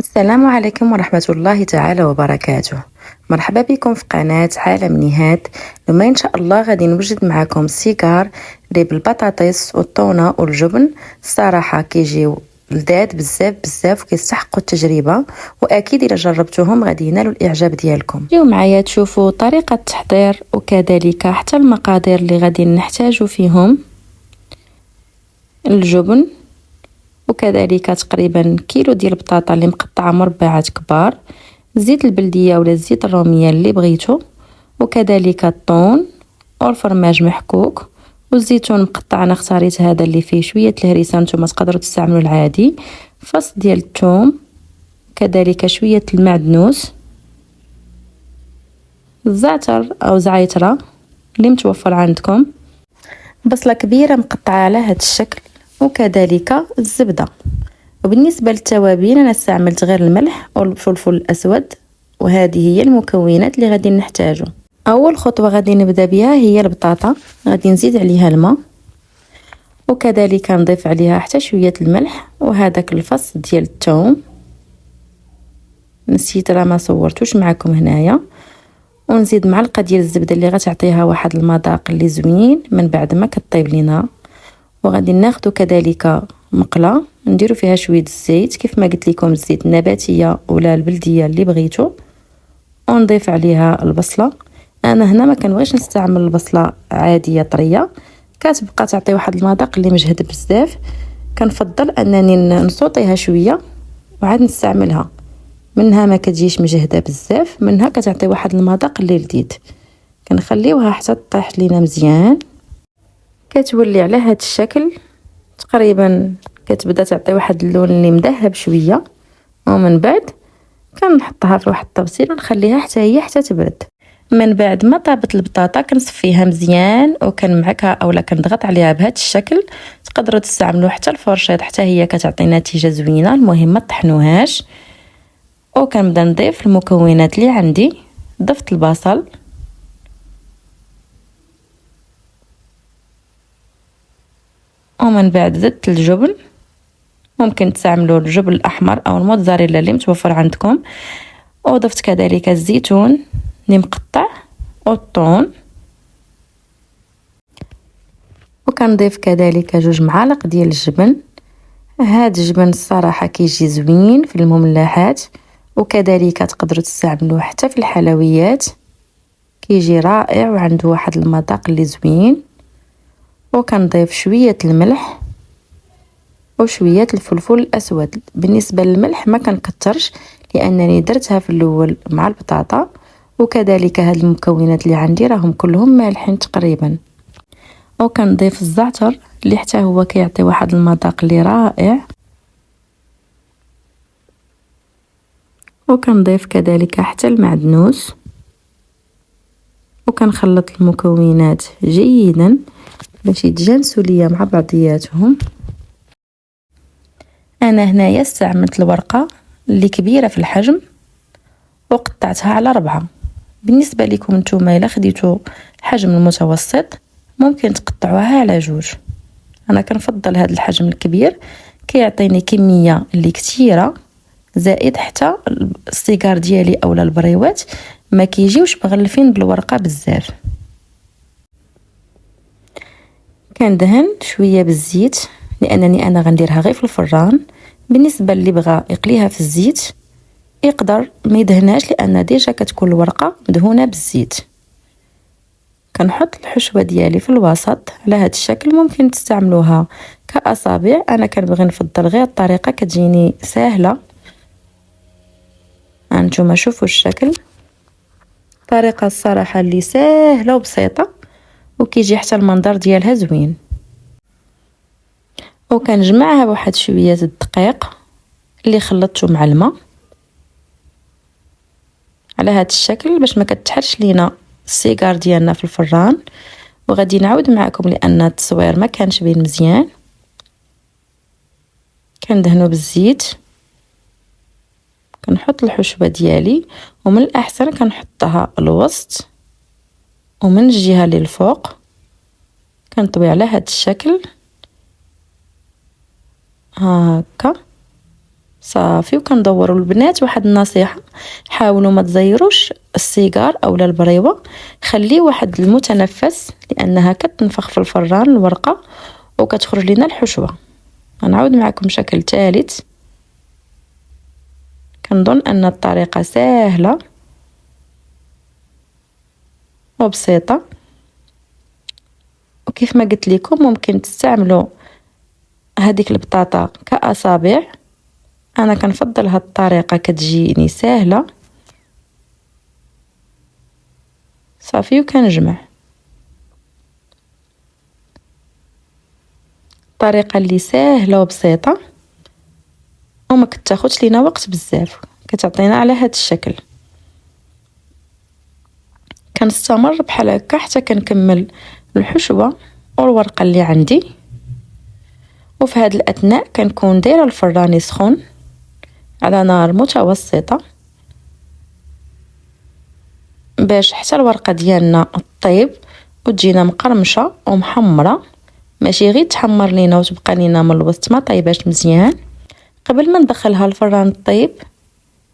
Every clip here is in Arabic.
السلام عليكم ورحمة الله تعالى وبركاته. مرحبا بكم في قناة عالم نهاد. اليوم إن شاء الله غادي نوجد معكم السيكار اللي بالبطاطس والطونة والجبن. الصراحة كيجيو لذاذ بزاف بزاف وكيستحقوا التجربة، وأكيد إلا جربتوهم غادي ينالوا الإعجاب ديالكم. جيو معايا تشوفوا طريقة التحضير وكذلك حتى المقادير اللي غادي نحتاج فيهم. الجبن، وكذلك تقريبا كيلو ديال البطاطا اللي مقطعه مربعات كبار، زيت البلديه ولا الزيت الروميه اللي بغيتو، وكذلك الطون والفرماج محكوك، والزيتون مقطع. انا اختاريت هذا اللي فيه شويه الهريسه، نتوما تقدروا تستعملوا العادي. فص ديال الثوم، كذلك شويه المعدنوس، الزعتر او زعيتره اللي متوفر عندكم، بصله كبيره مقطعه على هذا الشكل، وكذلك الزبده. وبالنسبه للتوابل انا استعملت غير الملح والفلفل الاسود، وهذه هي المكونات اللي غادي نحتاجو. اول خطوه غادي نبدا بها هي البطاطا، غادي نزيد عليها الماء، وكذلك نضيف عليها حتى شويه الملح وهذاك الفص ديال الثوم، نسيت راه ما صورتوش معكم هنايا، ونزيد معلقه ديال الزبده اللي غتعطيها واحد المذاق اللي زوين من بعد ما كطيب لينا. وغادي ناخذ كذلك مقله نديرو فيها شويه الزيت، كيف ما قلت لكم الزيت النباتيه ولا البلديه اللي بغيتو، ونضيف عليها البصله. انا هنا ما كنبغيش نستعمل البصله عاديه طريه، كتبقى تعطي واحد المذاق اللي مجهد بزاف، كنفضل انني نصوطيها شويه وعاد نستعملها. منها ما كتجيش مجهده بزاف، منها كتعطي واحد المذاق اللي لذيذ. كنخليوها حتى طيح لينا مزيان، كتولي على هذا الشكل تقريبا، كتبدا تعطي واحد اللون اللي مذهب شويه، ومن بعد كنحطها في واحد الطبسيل ونخليها حتى هي حتى تبرد. من بعد ما طابت البطاطا كنصفيها مزيان وكنمعكها اولا كنضغط عليها بهذا الشكل. تقدروا تستعملوا حتى الفرشيط حتى هي كتعطي نتيجه زوينه، المهم ما طحنوهاش. وكنبدا نضيف المكونات اللي عندي. ضفت البصل، ومن بعد زدت الجبن، ممكن تستعملوا الجبن الاحمر او الموتزاريلا اللي متوفر عندكم. وضفت كذلك الزيتون اللي مقطع والطون، وكنضيف كذلك 2 معالق ديال الجبن. هاد الجبن الصراحه كيجي زوين في المملحات، وكذلك تقدروا تستعملوه حتى في الحلويات، كيجي رائع وعنده واحد المذاق اللي زوين. وكنضيف شويه الملح وشويه الفلفل الاسود. بالنسبه للملح ما كنكترش لانني درتها في الاول مع البطاطا، وكذلك هاد المكونات اللي عندي راهم كلهم مالحين تقريبا. وكنضيف الزعتر اللي حتى هو كيعطي واحد المذاق اللي رائع. وكنضيف كذلك حتى المعدنوس، وكنخلط المكونات جيدا باش يتجانسوا ليا مع بعضياتهم. انا هنايا استعملت الورقه اللي كبيره في الحجم وقطعتها على 4. بالنسبه لكم نتوما الا خديتوا الحجم المتوسط ممكن تقطعوها على 2. انا كنفضل هذا الحجم الكبير، كيعطيني كميه اللي كثيره، زائد حتى السيجار ديالي اولا البريوات ما كيجيوش مغلفين بالورقه بزاف. كندهن شويه بالزيت لانني انا غنديرها غير في الفران. بالنسبه اللي بغى يقليها في الزيت يقدر ما يدهناش، لان ديجا كتكون الورقه مدهونه بالزيت. كنحط الحشوه ديالي في الوسط على هذا الشكل. ممكن تستعملوها كاصابع، انا كنبغي نفضل غير الطريقه كتجيني سهله. هانتوما شوفوا الشكل، طريقه الصراحه اللي سهله وبسيطه، وكيجي حتى المنظر ديالها زوين. وكنجمعها بواحد شويه الدقيق اللي خلطته مع الماء على هذا الشكل باش ما كتحرش لينا السيجار ديالنا في الفران. وغادي نعاود معكم لان التصوير ما كانش باين مزيان. كندهنو بالزيت، كنحط الحشوه ديالي، ومن الاحسن كنحطها الوسط ومن الجهه للفوق كنطوي على هذا الشكل هكا صافي. وكندوروا البنات واحد النصيحه، حاولوا ما تزيروش السيجار اولا البريوه، خليه واحد المتنفس لانها كتنفخ في الفران الورقه وكتخرج لنا الحشوه. غنعاود معكم شكل ثالث. كنظن ان الطريقه سهله وبسيطه، وكيف ما قلت لكم ممكن تستعملوا هذيك البطاطا كاصابع. انا كنفضل هاد الطريقه كتجيني سهله. صافي وكنجمع طريقه اللي سهله وبسيطه وما كتاخذش لينا وقت بزاف، كتعطينا على هاد الشكل. كنستمر بحال هكا حتى كنكمل الحشوه والورقه اللي عندي. وفي هاد الاثناء كنكون دايره الفران يسخن على نار متوسطه باش حتى الورقه ديالنا طيب وتجينا مقرمشه ومحمره، ماشي غير تحمر لينا وتبقى لينا من الوسط ما طيباش مزيان. قبل ما ندخلها الفران طيب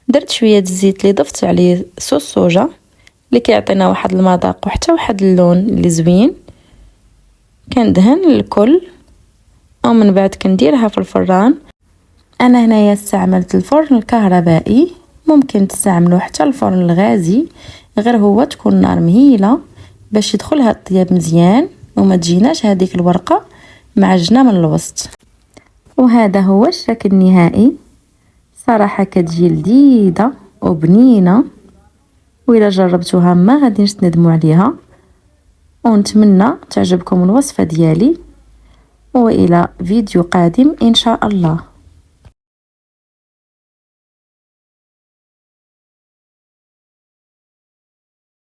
درت شويه الزيت اللي ضفت عليه صوص صوجا اللي كيعطينا واحد المذاق وحتى واحد اللون اللي زوين. كندهن الكل ومن بعد كنديرها في الفران. انا هنايا استعملت الفرن الكهربائي، ممكن تستعملوا حتى الفرن الغازي، غير هو تكون النار مهيله باش يدخلها الطياب مزيان وما تجيناش هذيك الورقه معجنه من الوسط. وهذا هو الشكل النهائي. صراحه كتجي لذيذه وبنينه، وإلا جربتوها ما غاديش تندموا عليها. ونتمنى تعجبكم الوصفه ديالي، والى فيديو قادم ان شاء الله.